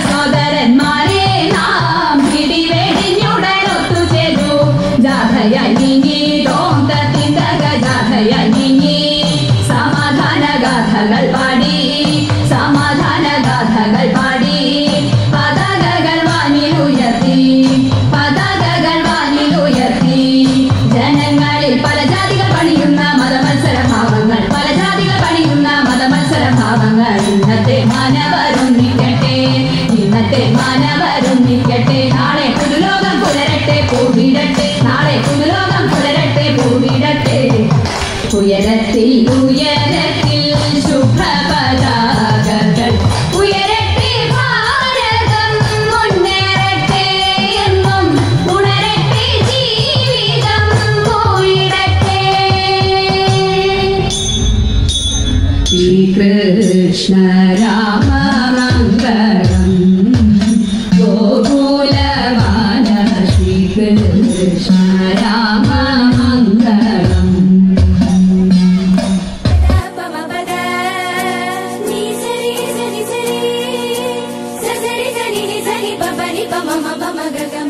സോദരന്മാരെ നാം പിടിവെടിഞ്ഞുടനൊത്തുചേരു ജാഥയഞ്ഞി തോന്തത്തിന്തക ജാഥയഞ്ഞി സമാധാന ഗാഥകൾ പാടി സമാധാന ഗാഥകൾ പാടി പതാകകൾ വാനിലുയർത്തി പതാകകൾ വാനിലുയർത്തി ജനങ്ങളിൽ പല ജാതികൾ പണിയുന്ന മതമത്സരഭാവങ്ങൾ പല ജാതികൾ പണിയുന്ന മതമത്സരഭാവങ്ങൾ ഇന്നത്തെ മാനവരൊന്നിക്കട്ടെ ഇന്നത്തെ മാനവരൊന്നിക്കട്ടെ നാളെ പുതുലോകം പുലരട്ടെ പൂവിടട്ടെ നാളെ പുതുലോകം പുലരട്ടെ പൂവിടട്ടെ ഉയരത്തിൽ ഉയരത്തിൽ ശുഭ്രപതാകകൾ ഉയരട്ടെ ഭാരതം മുന്നേറട്ടെ എന്നും ഉണരട്ടെ ജീവിതം പോയിടട്ടെ ശ്രീകൃഷ്ണ രാമ മംഗളം ഗോകുലവാന ശ്രീകൃഷ്ണ രാമ മംഗളം Mama,